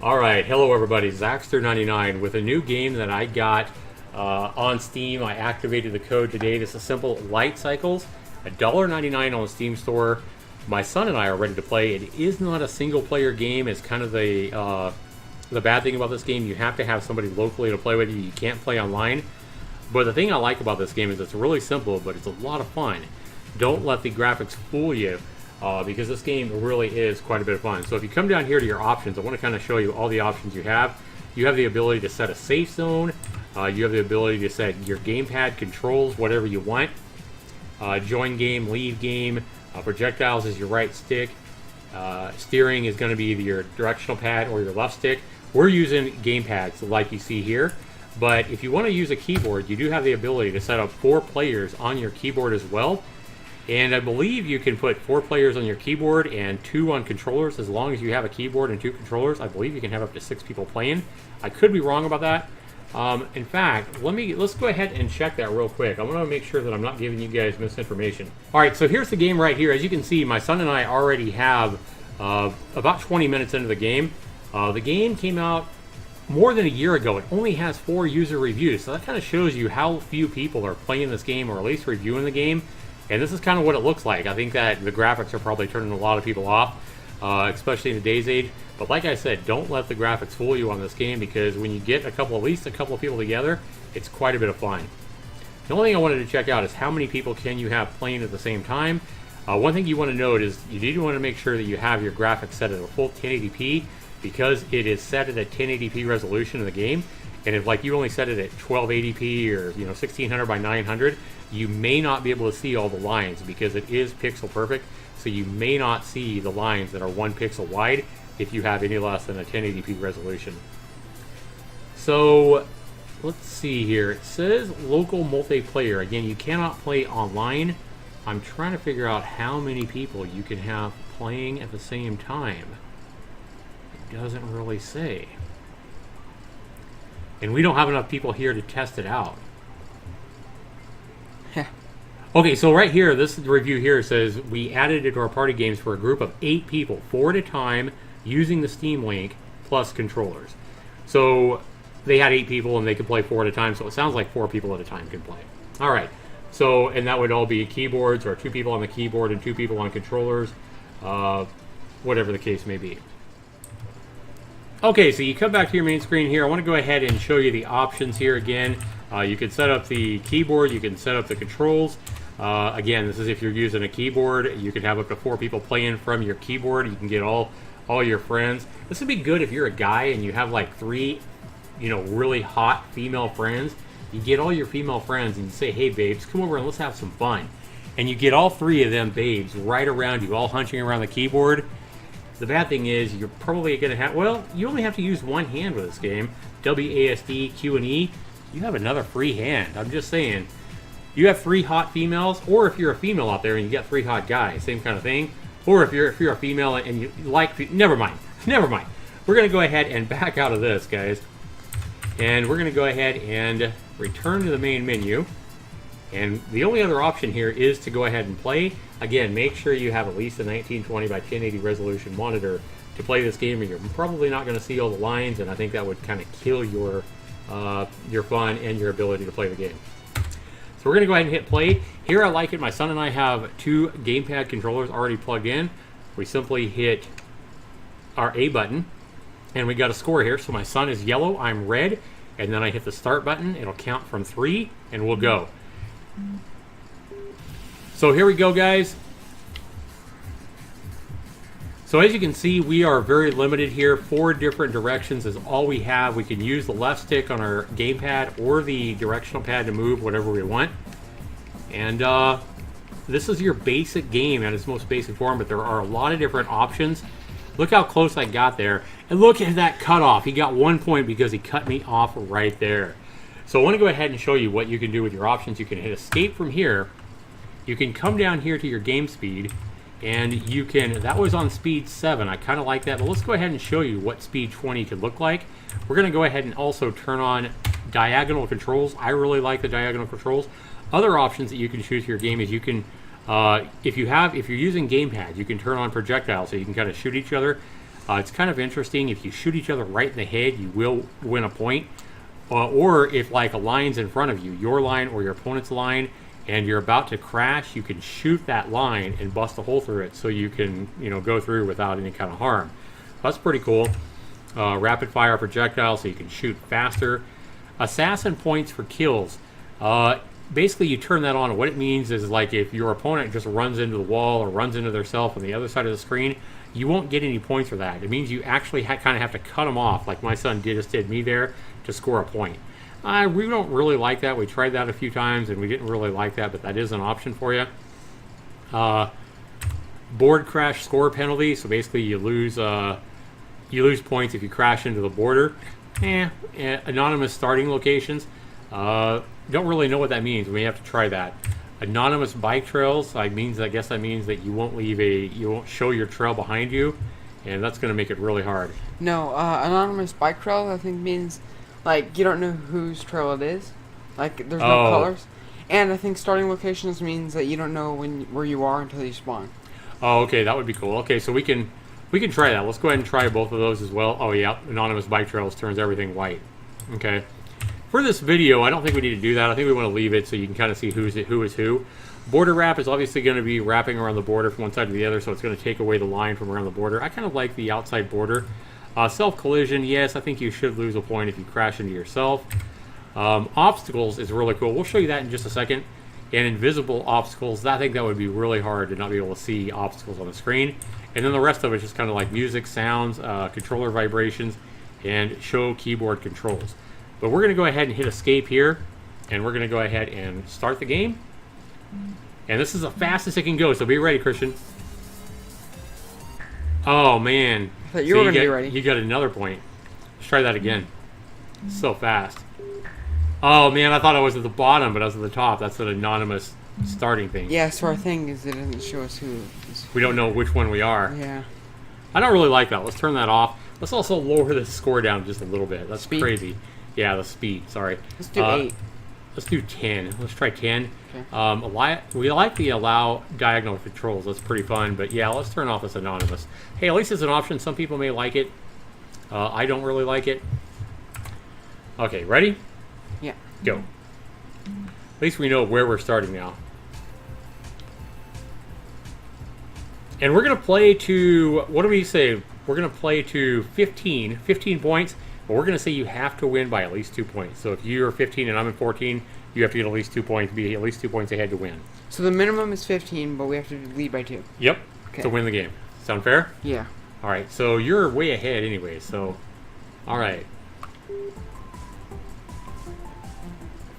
Alright, hello everybody, Zaxtor99 with a new game that I got on Steam. I activated the code today. This is simple Light Cycles, $1.99 on the Steam store. My son and I are ready to play. It is not a single player game. It's kind of the bad thing about this game. You have to have somebody locally to play with you. You can't play online. But the thing I like about this game is it's really simple, but it's a lot of fun. Don't let the graphics fool you. Because this game really is quite a bit of fun. So if you come down here to your options, I want to kind of show you all the options you have. You have the ability to set a safe zone. You have the ability to set your gamepad controls, whatever you want. Join game, leave game. Projectiles is your right stick. Steering is going to be either your directional pad or your left stick. We're using gamepads like you see here. But if you want to use a keyboard, you do have the ability to set up 4 players on your keyboard as well. And I believe you can put 4 players on your keyboard and 2 on controllers. As long as you have a keyboard and 2 controllers, I believe you can have up to 6 people playing. I could be wrong about that. In fact, let's go ahead and check that real quick. I want to make sure that I'm not giving you guys misinformation. All right, so here's the game right here. As you can see, my son and I already have about 20 minutes into the game. The game came out more than a year ago. It only has 4 user reviews, so that kind of shows you how few people are playing this game or at least reviewing the game. And this is kind of what it looks like. I think that the graphics are probably turning a lot of people off, especially in today's age. But like I said, don't let the graphics fool you on this game, because when you get at least a couple of people together, it's quite a bit of fun. The only thing I wanted to check out is how many people can you have playing at the same time. One thing you want to note is you do want to make sure that you have your graphics set at a full 1080p, because it is set at a 1080p resolution in the game. And if like you only set it at 1280p or 1600 by 900, you may not be able to see all the lines because it is pixel perfect. So you may not see the lines that are 1 pixel wide if you have any less than a 1080p resolution. So let's see here. It says local multiplayer. Again, you cannot play online. I'm trying to figure out how many people you can have playing at the same time. It doesn't really say. And we don't have enough people here to test it out. Okay, so right here, this review here says we added it to our party games for a group of 8 people, 4 at a time, using the Steam Link plus controllers. So they had 8 people and they could play 4 at a time, so it sounds like 4 people at a time can play. All right, so, and that would all be keyboards, or 2 people on the keyboard and 2 people on controllers, whatever the case may be. Okay, so you come back to your main screen here. I want to go ahead and show you the options here again. You can set up the keyboard, you can set up the controls. Again, this is if you're using a keyboard. You can have up to 4 people playing from your keyboard. You can get all your friends. This would be good if you're a guy and you have like 3, really hot female friends. You get all your female friends and you say, hey babes, come over and let's have some fun. And you get all 3 of them babes right around you, all hunching around the keyboard. The bad thing is you're probably going to have, well, you only have to use 1 hand with this game. WASD, Q, and E. You have another free hand. I'm just saying. You have 3 hot females, or if you're a female out there and you get 3 hot guys, same kind of thing. Or if you're a female and you like, never mind. We're going to go ahead and back out of this, guys. And we're going to go ahead and return to the main menu. And the only other option here is to go ahead and play. Again, make sure you have at least a 1920 by 1080 resolution monitor to play this game, or you're probably not going to see all the lines, and I think that would kind of kill your fun and your ability to play the game. So we're going to go ahead and hit play. Here I like it. My son and I have 2 gamepad controllers already plugged in. We simply hit our A button, and we got a score here. So my son is yellow, I'm red, and then I hit the start button. It'll count from 3, and we'll go. So here we go, guys. So as you can see, we are very limited here. 4 different directions is all we have. We can use the left stick on our gamepad or the directional pad to move whatever we want. And this is your basic game at its most basic form, but there are a lot of different options. Look how close I got there. And look at that cutoff. He got 1 point because he cut me off right there. So I want to go ahead and show you what you can do with your options. You can hit escape from here. You can come down here to your game speed, and you can, that was on speed 7. I kind of like that, but let's go ahead and show you what speed 20 could look like. We're going to go ahead and also turn on diagonal controls. I really like the diagonal controls. Other options that you can choose for your game is you can, if you're using gamepad, you can turn on projectile so you can kind of shoot each other. It's kind of interesting. If you shoot each other right in the head, you will win a point. Or if like a line's in front of you, your line or your opponent's line, and you're about to crash, you can shoot that line and bust a hole through it so you can, go through without any kind of harm. That's pretty cool. Rapid fire projectile so you can shoot faster. Assassin points for kills. Basically, you turn that on. What it means is like if your opponent just runs into the wall or runs into themselves on the other side of the screen, you won't get any points for that. It means you actually kind of have to cut them off, like my son just did me there, to score a point. We don't really like that. We tried that a few times and we didn't really like that, but that is an option for you. Board crash score penalty. So basically, you lose points if you crash into the border. Anonymous starting locations. Don't really know what that means. We have to try that. Anonymous bike trails. I guess that means that you won't show your trail behind you, and that's going to make it really hard. No, anonymous bike trail I think means like you don't know whose trail it is. Like there's no colors. And I think starting locations means that you don't know where you are until you spawn. Oh, okay, that would be cool. Okay, so we can try that. Let's go ahead and try both of those as well. Oh yeah, anonymous bike trails turns everything white. Okay. For this video, I don't think we need to do that. I think we want to leave it so you can kind of see who is who. Border wrap is obviously going to be wrapping around the border from one side to the other, so it's going to take away the line from around the border. I kind of like the outside border. Self-collision, yes, I think you should lose a point if you crash into yourself. Obstacles is really cool. We'll show you that in just a second. And invisible obstacles, I think that would be really hard to not be able to see obstacles on the screen. And then the rest of it is just kind of like music, sounds, controller vibrations, and show keyboard controls. But we're going to go ahead and hit escape here, and we're going to go ahead and start the game. And this is the fastest it can go, so be ready, Christian. Oh, man. I thought you were going to be ready. You got another point. Let's try that again. So fast. Oh, man, I thought I was at the bottom, but I was at the top. That's an anonymous starting thing. Yeah, so our thing is it doesn't show us who is. We don't know which one we are. Yeah. I don't really like that. Let's turn that off. Let's also lower the score down just a little bit. That's speed. Crazy. Yeah, the speed. Sorry. Let's do 8. Let's do 10. Let's try 10. Okay. We like the allow diagonal controls. That's pretty fun. But yeah, let's turn off this anonymous. Hey, at least it's an option. Some people may like it. I don't really like it. Okay, ready? Yeah. Go. At least we know where we're starting now. And we're going to play to, what do we say? We're going to play to 15 points. But we're going to say you have to win by at least 2 points. So if you're 15 and I'm in 14, you have to get at least 2 points, be at least 2 points ahead to win. So the minimum is 15, but we have to lead by 2. Yep. Okay. To win the game. Sound fair? Yeah. All right. So you're way ahead anyway. So, all right.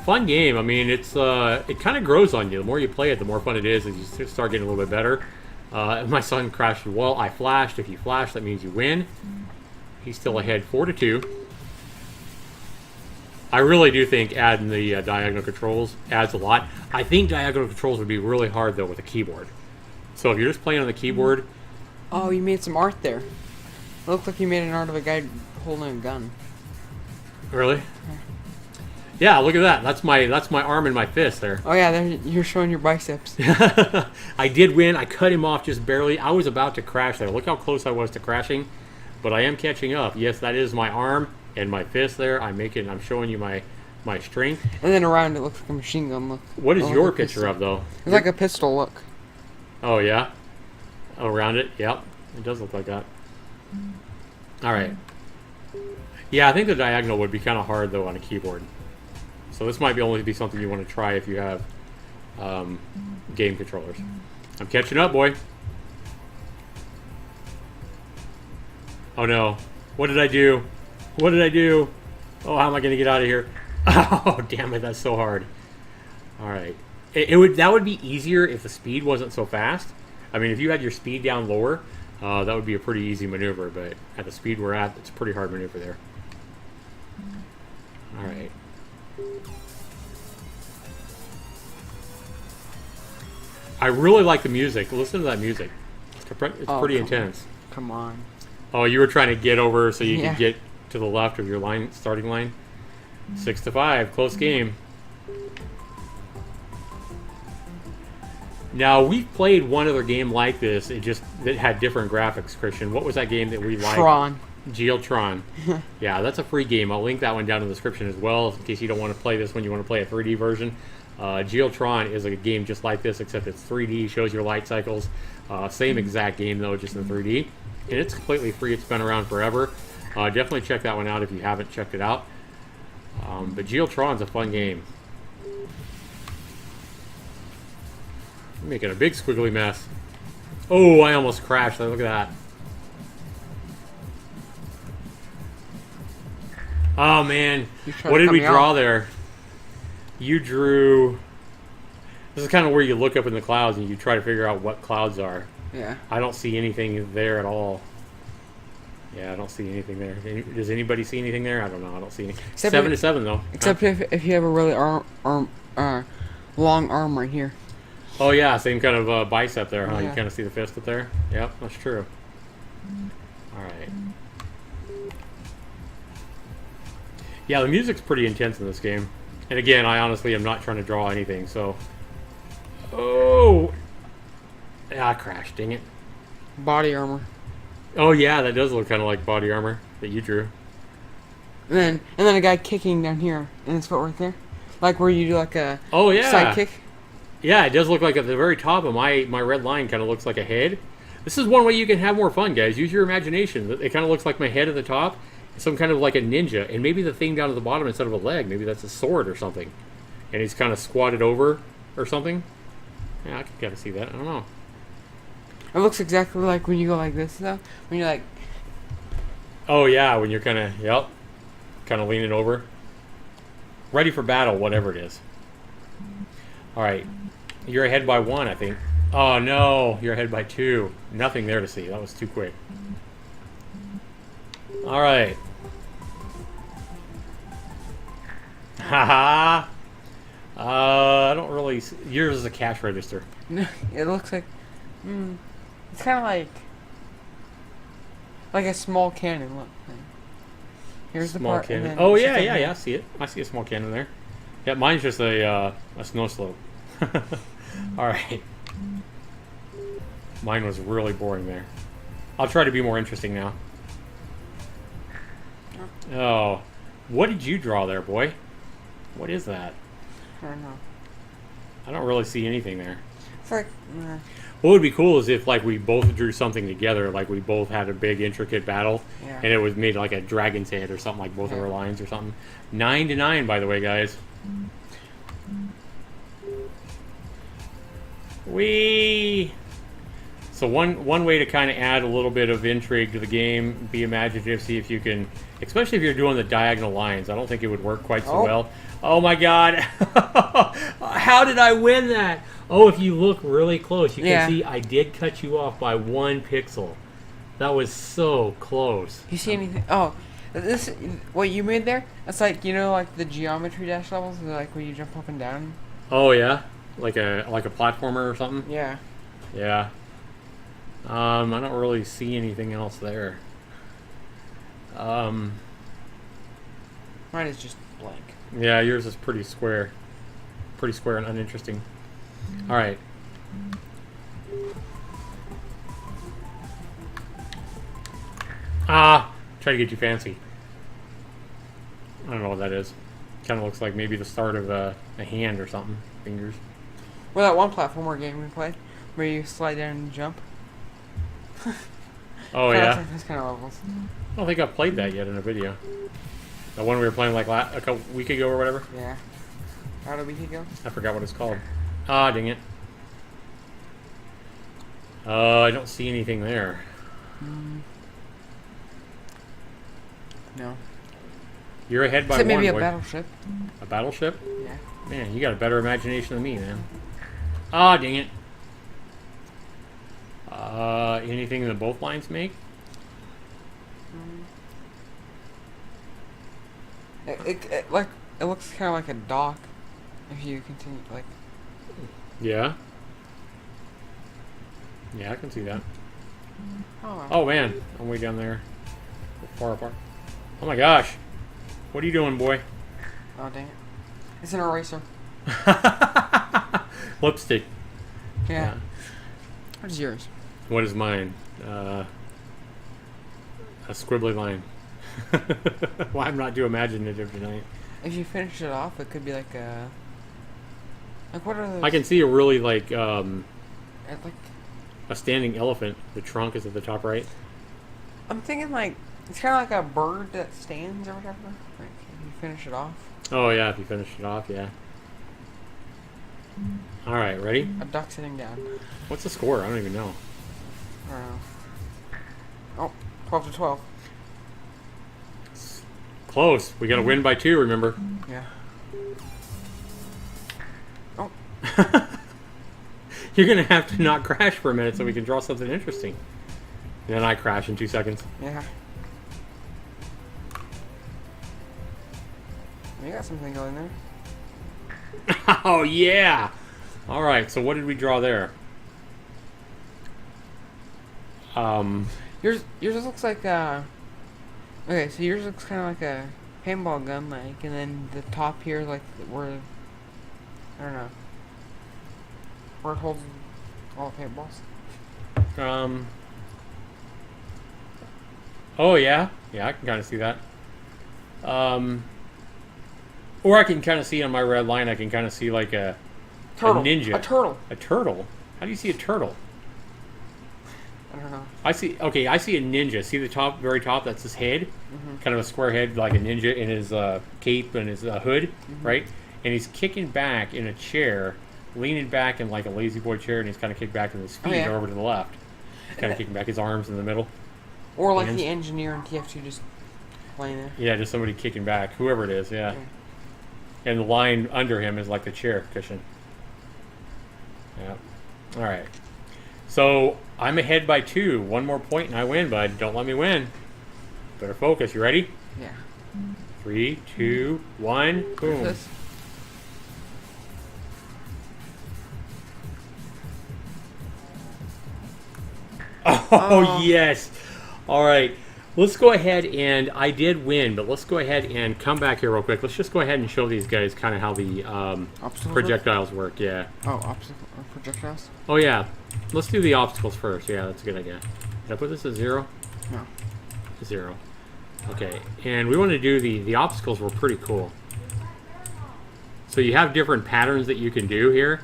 Fun game. I mean, it's it kind of grows on you. The more you play it, the more fun it is as you start getting a little bit better. My son crashed the wall. I flashed. If you flash, that means you win. He's still ahead 4-2. I really do think adding the diagonal controls adds a lot. I think diagonal controls would be really hard, though, with a keyboard. So if you're just playing on the keyboard... Oh, you made some art there. It looked like you made an art of a guy holding a gun. Really? Yeah, look at that. That's my arm and my fist there. Oh, yeah, there you're showing your biceps. I did win. I cut him off just barely. I was about to crash there. Look how close I was to crashing. But I am catching up. Yes, that is my arm and my fist there. I'm showing you my strength. And then around it looks like a machine gun. Look. What is your picture of, though? It's like a pistol, look. Oh, yeah? Around it? Yep. It does look like that. All right. Yeah, I think the diagonal would be kind of hard, though, on a keyboard. So this might only be something you want to try if you have game controllers. I'm catching up, boy. Oh no. What did I do? What did I do? Oh, how am I going to get out of here? Oh, damn it. That's so hard. All right. That would be easier if the speed wasn't so fast. I mean, if you had your speed down lower, that would be a pretty easy maneuver. But at the speed we're at, it's a pretty hard maneuver there. All right. I really like the music. Listen to that music. It's pretty intense. Come on. Oh, you were trying to get over so you could get to the left of your starting line? 6-5, close game. Now, we've played one other game like this. It had different graphics, Christian. What was that game that we liked? Tron. GLTron. Yeah, that's a free game. I'll link that one down in the description as well in case you don't want to play this one. You want to play a 3D version. GLTron is a game just like this, except it's 3D, shows your light cycles. Same exact game, though, just in 3D. And it's completely free. It's been around forever. Definitely check that one out if you haven't checked it out. But GLTron's a fun game. I'm making a big squiggly mess. Oh, I almost crashed. Look at that. Oh, man. What did we draw there? You drew... This is kind of where you look up in the clouds and you try to figure out what clouds are. Yeah. I don't see anything there at all. Yeah, I don't see anything there. Does anybody see anything there? I don't know. I don't see anything. 7 to 7, though. Except if you have a really long arm right here. Oh, yeah. Same kind of bicep there, huh? Yeah. You kind of see the fist up there? Yep, that's true. All right. Yeah, the music's pretty intense in this game. And again, I honestly am not trying to draw anything, so... Oh! Ah, I crashed, dang it. Body armor. Oh, yeah, that does look kind of like body armor that you drew. And then a guy kicking down here in his foot right there. Like where you do like a side kick. Yeah, it does look like at the very top of my red line kind of looks like a head. This is one way you can have more fun, guys. Use your imagination. It kind of looks like my head at the top. Some kind of like a ninja. And maybe the thing down at the bottom instead of a leg. Maybe that's a sword or something. And he's kind of squatted over or something. Yeah, I can kind of see that. I don't know. It looks exactly like when you go like this, though. When you're like... Oh, yeah, when you're kind of, yep, kind of leaning over. Ready for battle, whatever it is. All right. You're ahead by 1, I think. Oh, no. You're ahead by 2. Nothing there to see. That was too quick. All right. Haha. I don't really... Yours is a cash register. It looks like... it's kind of like a small cannon. Look. Here's Small the part. cannon. And then Oh, yeah, I see it. I see a small cannon there. Yeah, mine's just a snow slope. All right. Mine was really boring there. I'll try to be more interesting now. Oh. What did you draw there, boy? What is that? I don't know. I don't really see anything there. It's like... What would be cool is if like we both drew something together, like we both had a big intricate battle, Yeah. and it was made like a dragon's head or something, like both of our lines or something. 9 to 9, by the way, guys. Whee! So one way to kind of add a little bit of intrigue to the game, be imaginative, see if you can, especially if you're doing the diagonal lines. I don't think it would work quite so well. Oh my God! How did I win that? Oh, if you look really close, you can see I did cut you off by 1 pixel. That was so close. You see anything? Oh, this what you made there? That's like, you know, like the geometry dash levels, like where you jump up and down. Oh yeah, like a platformer or something. Yeah. Yeah. I don't really see anything else there. Mine is just blank. Yeah, yours is pretty square and uninteresting. All right. Try to get you fancy. I don't know what that is. Kind of looks like maybe the start of a hand or something. Fingers. Well, that one platformer game we played, where you slide down and jump. Oh yeah. Like those kind of levels. I don't think I've played that yet in a video. The one we were playing like a week ago or whatever. Yeah. About a week ago. I forgot what it's called. Ah, dang it. I don't see anything there. No. You're ahead by Except 1. maybe a boy. battleship. A battleship? Yeah. Man, you got a better imagination than me, man. Ah, dang it. Anything that both lines make? It looks kind of like a dock. If you continue, like. Yeah. Yeah, I can see that. Oh. Oh man, I'm way down there. Far apart. Oh my gosh. What are you doing, boy? Oh dang it! It's an eraser. Lipstick. Yeah. What is yours? What is mine? A squibbly line. Well, I'm not too imaginative tonight. If you finish it off, it could be like a... Like, what are those? I can see a really, like, like... a standing elephant. The trunk is at the top right. I'm thinking, like, it's kind of like a bird that stands or whatever. Like, if you finish it off. Oh, yeah, if you finish it off, yeah. All right, ready? A duck sitting down. What's the score? I don't even know. I don't know. Oh, 12 to 12. Close. We got to win by 2, remember? Yeah. Oh. You're going to have to not crash for a minute so we can draw something interesting. And then I crash in 2 seconds. Yeah. You got something going there. Oh, yeah! All right, so what did we draw there? Yours looks like a... Okay, so yours looks kind of like a paintball gun, like, and then the top here, like, where... I don't know. Where it holds all the paintballs. Oh, yeah. Yeah, I can kind of see that. Or I can kind of see on my red line, I can kind of see like a ninja. A turtle. A turtle? How do you see a turtle? I don't know. I see a ninja. See the top, very top, that's his head? Kind of a square head like a ninja in his cape and his hood, right? And he's kicking back in a chair, leaning back in like a lazy boy chair, and he's kind of kicked back and his feet are over to the left. Kind of kicking back his arms in the middle. Or like the engineer in TF2 just laying there. Yeah, just somebody kicking back, whoever it is, yeah. And the line under him is like the chair cushion. Yeah. All right. So I'm ahead by 2. 1 more point and I win, bud. Don't let me win. Better focus. You ready? Yeah. 3, 2, 1. Boom. Oh, yes. All right. Let's go ahead and I did win, but let's go ahead and come back here real quick. Let's just go ahead and show these guys kind of how the projectiles work. Yeah. Oh, projectiles? Oh, yeah. Let's do the obstacles first. Yeah, that's a good idea. Did I put this at 0? No. 0. Okay. And we want to do the obstacles were pretty cool. So you have different patterns that you can do here.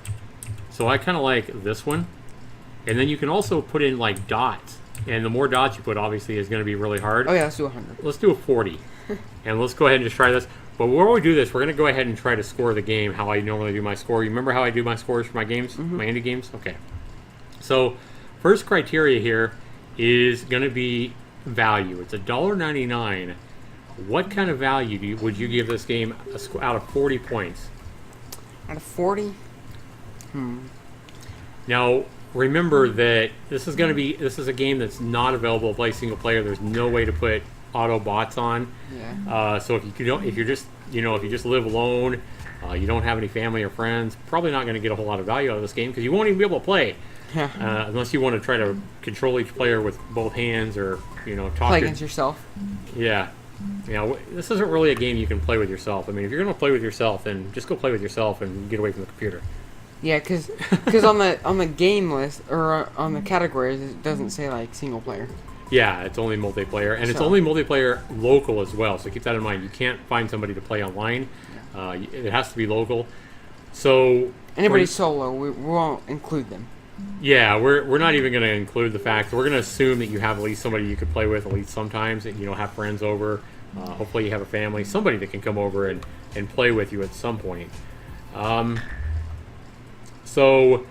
So I kind of like this one. And then you can also put in like dots. And the more dots you put, obviously, is going to be really hard. Oh, yeah, let's do 100. Let's do a 40. And let's go ahead and just try this. But before we do this, we're going to go ahead and try to score the game how I normally do my score. You remember how I do my scores for my games? My indie games? Okay. So, first criteria here is going to be value. It's $1.99. What kind of value would you give this game out of 40 points? Out of 40? Now, remember that this is a game that's not available to play single player. There's no way to put auto bots on. Yeah. So if you just live alone, you don't have any family or friends, probably not going to get a whole lot of value out of this game because you won't even be able to play. Yeah. Unless you want to try to control each player with both hands or talk. Play against yourself. Yeah. This isn't really a game you can play with yourself. I mean, if you're going to play with yourself, then just go play with yourself and get away from the computer. Yeah, because on the game list or on the categories it doesn't say like single player. Yeah, it's only multiplayer, and it's only multiplayer local as well. So keep that in mind. You can't find somebody to play online. It has to be local. So anybody solo, we won't include them. Yeah, we're not even going to include the fact. We're going to assume that you have at least somebody you could play with at least sometimes. That have friends over. Hopefully you have a family, somebody that can come over and play with you at some point. So,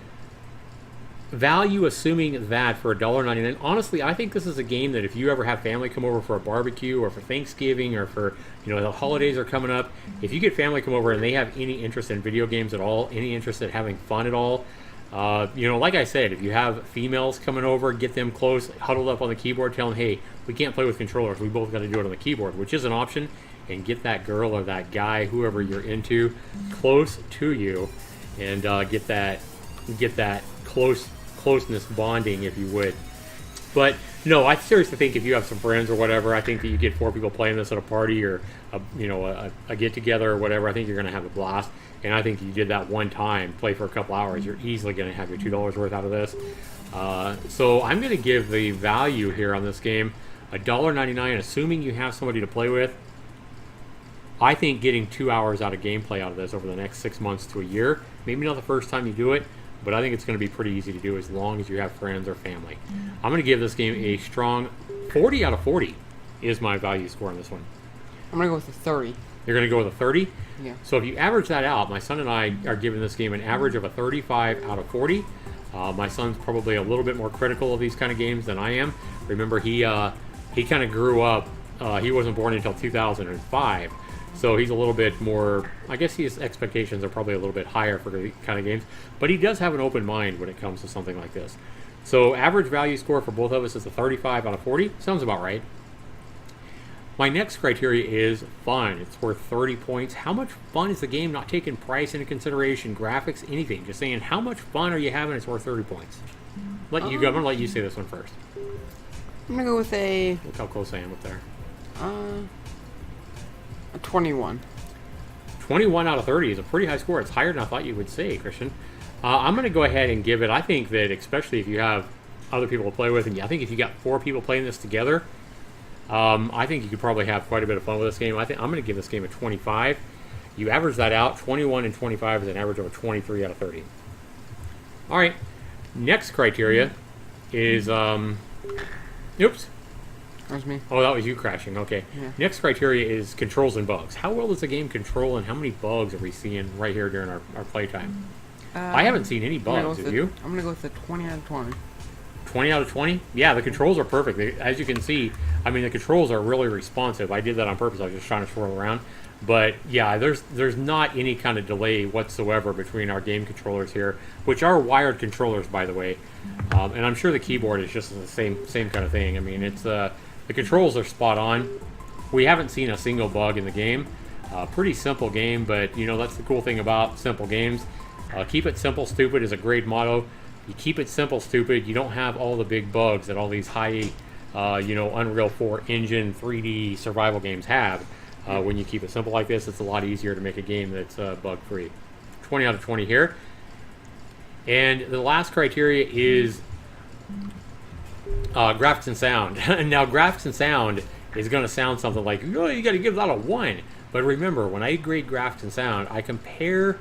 value, assuming that for $1.99. Honestly, I think this is a game that if you ever have family come over for a barbecue or for Thanksgiving or for, the holidays are coming up, if you get family come over and they have any interest in video games at all, any interest in having fun at all, like I said, if you have females coming over, get them close, huddled up on the keyboard, tell them, hey, we can't play with controllers, we both got to do it on the keyboard, which is an option, and get that girl or that guy, whoever you're into, close to you. And get that closeness bonding, if you would. But No, I seriously think if you have some friends or whatever, I think that you get 4 people playing this at a party or a get together or whatever. I think you're going to have a blast. And I think you did that one time, play for a couple hours, you're easily going to have your $2 worth out of this. So I'm going to give the value here on this game $1.99, assuming you have somebody to play with. I think getting 2 hours out of gameplay out of this over the next 6 months to a year, maybe not the first time you do it, but I think it's going to be pretty easy to do as long as you have friends or family. I'm going to give this game a strong 40 out of 40 is my value score on this one. I'm going to go with a 30. You're going to go with a 30? Yeah. So if you average that out, my son and I are giving this game an average of a 35 out of 40. My son's probably a little bit more critical of these kind of games than I am. Remember, he kind of grew up, he wasn't born until 2005. So he's a little bit more, I guess his expectations are probably a little bit higher for the kind of games. But he does have an open mind when it comes to something like this. So average value score for both of us is a 35 out of 40. Sounds about right. My next criteria is fun. It's worth 30 points. How much fun is the game? Not taking price into consideration, graphics, anything. Just saying how much fun are you having? It's worth 30 points. I'm going to let you say this one first. I'm going to go with a... Look how close I am up there. A 21. 21 out of 30 is a pretty high score. It's higher than I thought you would say, Christian. I'm going to go ahead and give it, I think that especially if you have other people to play with, and I think if you got 4 people playing this together, I think you could probably have quite a bit of fun with this game. I think I'm going to give this game a 25. You average that out, 21 and 25 is an average of a 23 out of 30. All right, next criteria is, oops. That was me. Oh, that was you crashing. Okay. Yeah. Next criteria is controls and bugs. How well does the game control, and how many bugs are we seeing right here during our playtime? I haven't seen any bugs. Have you? I'm going to go with a 20 out of 20. 20 out of 20? Yeah, the controls are perfect. As you can see, I mean, the controls are really responsive. I did that on purpose. I was just trying to swirl around. But yeah, there's not any kind of delay whatsoever between our game controllers here, which are wired controllers, by the way. And I'm sure the keyboard is just the same kind of thing. I mean, it's the controls are spot on. We haven't seen a single bug in the game. Pretty simple game, but you know that's the cool thing about simple games. Keep it simple, stupid is a great motto. You keep it simple, stupid. You don't have all the big bugs that all these high, Unreal 4 engine 3D survival games have. When you keep it simple like this, it's a lot easier to make a game that's bug-free. 20 out of 20 here. And the last criteria is graphics and sound. Now, graphics and sound is going to sound something like, oh, you got to give that a 1. But remember, when I grade graphics and sound, I compare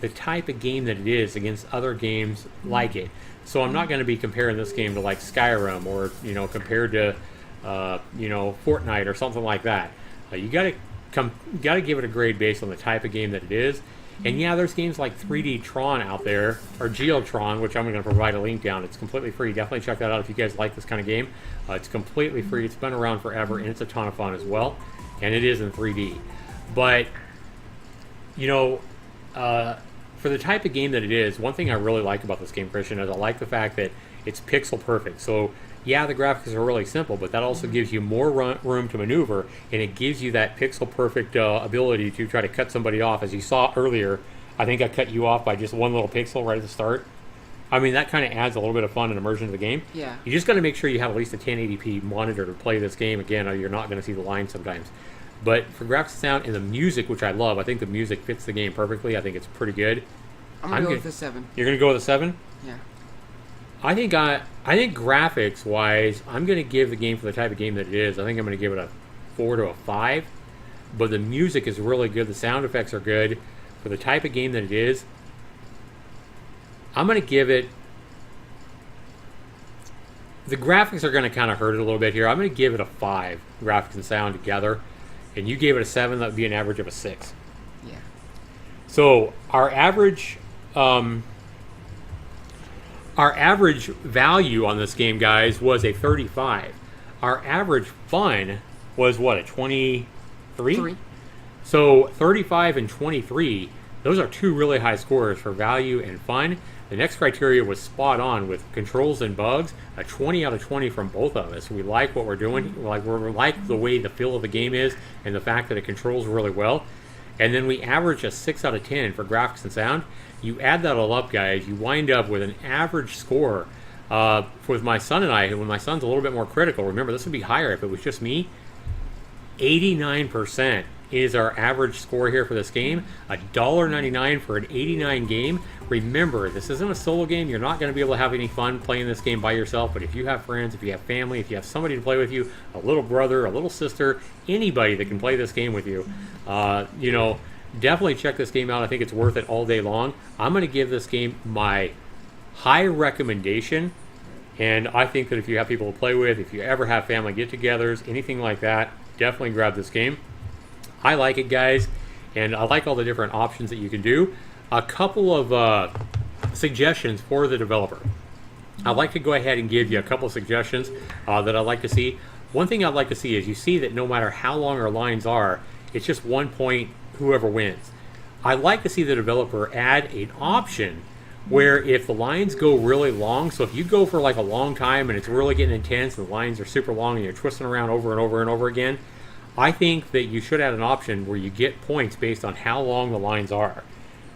the type of game that it is against other games like it. So I'm not going to be comparing this game to like Skyrim or compared to Fortnite or something like that. You got to give it a grade based on the type of game that it is. And yeah, there's games like 3D Tron out there, or GeoTron, which I'm going to provide a link down. It's completely free. Definitely check that out if you guys like this kind of game. It's completely free. It's been around forever, and it's a ton of fun as well. And it is in 3D. But, for the type of game that it is, one thing I really like about this game, Christian, is I like the fact that it's pixel perfect. So, yeah, the graphics are really simple, but that also gives you more room to maneuver, and it gives you that pixel perfect ability to try to cut somebody off. As you saw earlier, I think I cut you off by just one little pixel right at the start. I mean, that kind of adds a little bit of fun and immersion to the game. Yeah. You just got to make sure you have at least a 1080p monitor to play this game. Again, you're not going to see the line sometimes. But for graphics and sound and the music, which I love, I think the music fits the game perfectly. I think it's pretty good. I'm going to go with a 7. You're going to go with a 7? Yeah. I think graphics-wise, I'm going to give the game for the type of game that it is. I think I'm going to give it a 4 to a 5. But the music is really good. The sound effects are good. For the type of game that it is, I'm going to give it... The graphics are going to kind of hurt it a little bit here. I'm going to give it a 5, graphics and sound together. And you gave it a 7, that would be an average of a 6. Yeah. So our average value on this game, guys, was a 35. Our average fun was what, a 23? 3. So 35 and 23, those are two really high scores for value and fun. The next criteria was spot on with controls and bugs, a 20 out of 20 from both of us. We like what we're doing, we like the way the feel of the game is and the fact that it controls really well. And then we average a 6 out of 10 for graphics and sound. You add that all up, guys, you wind up with an average score with my son and I, when my son's a little bit more critical, remember this would be higher if it was just me. 89% is our average score here for this game. $1.99 for an 89 game. Remember, this isn't a solo game. You're not going to be able to have any fun playing this game by yourself, but if you have friends, if you have family, if you have somebody to play with you, a little brother, a little sister, anybody that can play this game with you, you know, definitely check this game out. I think it's worth it all day long. I'm going to give this game my high recommendation, and I think that if you have people to play with, if you ever have family get-togethers, anything like that, definitely grab this game. I like it, guys, and I like all the different options that you can do. A couple of suggestions for the developer. I'd like to go ahead and give you a couple of suggestions that I'd like to see. One thing I'd like to see is you see that no matter how long our lines are, it's just 1 point whoever wins. I'd like to see the developer add an option where if the lines go really long, so if you go for like a long time and it's really getting intense and the lines are super long and you're twisting around over and over and over again, I think that you should add an option where you get points based on how long the lines are.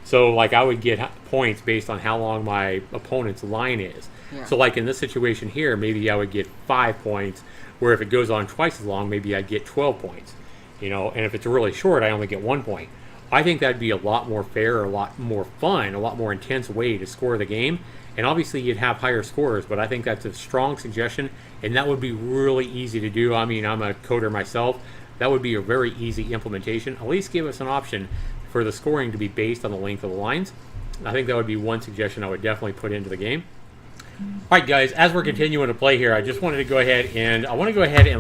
So like I would get points based on how long my opponent's line is. Yeah. So like in this situation here, maybe I would get 5 points, where if it goes on twice as long, maybe I'd get 12 points. You know, and if it's really short, I only get 1 point. I think that'd be a lot more fair, a lot more fun, a lot more intense way to score the game. And obviously you'd have higher scores, but I think that's a strong suggestion, and that would be really easy to do. I mean, I'm a coder myself. That would be a very easy implementation. At least give us an option for the scoring to be based on the length of the lines. I think that would be one suggestion I would definitely put into the game. All right, guys, as we're continuing to play here, I just wanted to go ahead and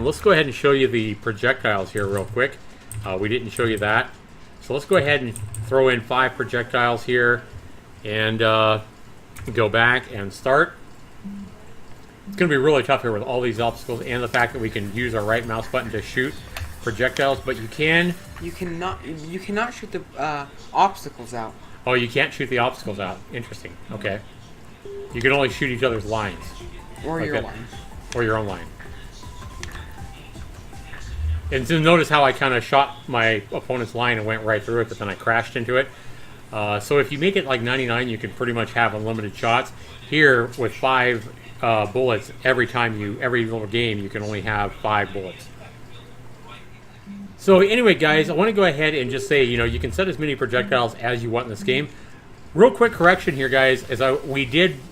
let's go ahead and show you the projectiles here real quick. We didn't show you that. So let's go ahead and throw in 5 projectiles here and go back and start. It's going to be really tough here with all these obstacles and the fact that we can use our right mouse button to shoot projectiles, but you cannot shoot the obstacles out. Oh, you can't shoot the obstacles out. Interesting. Okay. You can only shoot each other's lines. Or your line. Or your own line. And so notice how I kind of shot my opponent's line and went right through it, but then I crashed into it. So if you make it like 99, you can pretty much have unlimited shots. Here, with 5 bullets, every little game, you can only have 5 bullets. So anyway, guys, I want to go ahead and just say, you know, you can set as many projectiles as you want in this game. Real quick correction here, guys,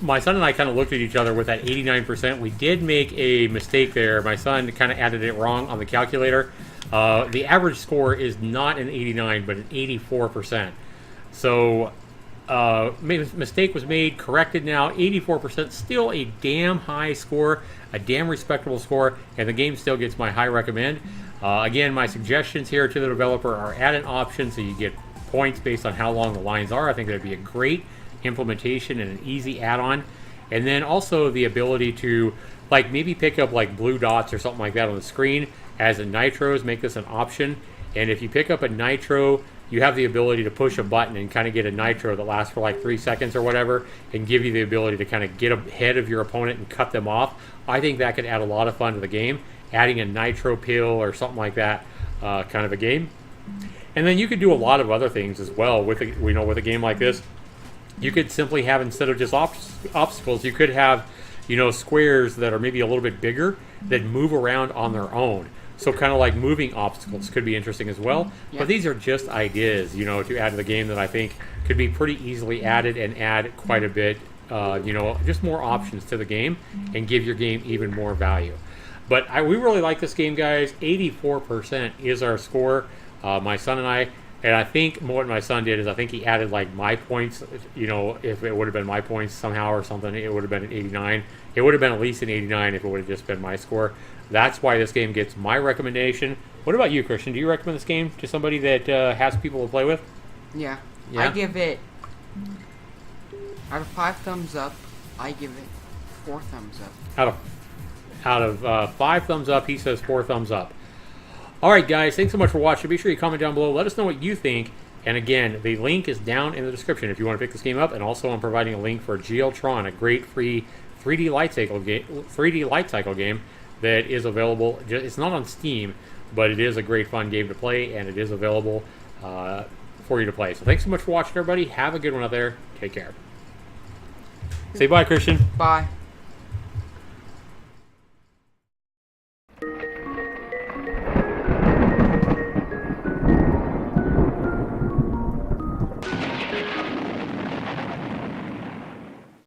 my son and I kind of looked at each other with that 89%. We did make a mistake there. My son kind of added it wrong on the calculator. The average score is not an 89, but an 84%. So mistake was made, corrected now. 84%, still a damn high score, a damn respectable score, and the game still gets my high recommend. Again, my suggestions here to the developer are add an option so you get points based on how long the lines are. I think that'd be a great implementation and an easy add-on. And then also the ability to like maybe pick up like blue dots or something like that on the screen as a nitros, make this an option. And if you pick up a nitro, you have the ability to push a button and kind of get a nitro that lasts for like 3 seconds or whatever, and give you the ability to kind of get ahead of your opponent and cut them off. I think that could add a lot of fun to the game, adding a nitro pill or something like that kind of a game. And then you could do a lot of other things as well with a game like this. You could simply have, instead of just obstacles, you could have, you know, squares that are maybe a little bit bigger that move around on their own. So kind of like moving obstacles could be interesting as well. Yeah. But these are just ideas, you know, to add to the game that I think could be pretty easily added and add quite a bit, you know, just more options to the game and give your game even more value. But we really like this game, guys. 84% is our score. My son and I think what my son did is I think he added like my points. You know, if it would have been my points somehow or something, it would have been an 89. It would have been at least an 89 if it would have just been my score. That's why this game gets my recommendation. What about you, Christian? Do you recommend this game to somebody that has people to play with? Yeah. I give it, out of 5 thumbs up, I give it 4 thumbs up. Out of 5 thumbs up, he says 4 thumbs up. All right, guys, thanks so much for watching. Be sure you comment down below. Let us know what you think. And again, the link is down in the description if you want to pick this game up. And also, I'm providing a link for glTron, a great free 3D light cycle game that is available. It's not on Steam, but it is a great fun game to play, and it is available for you to play. So thanks so much for watching, everybody. Have a good one out there. Take care. Say bye, Christian. Bye.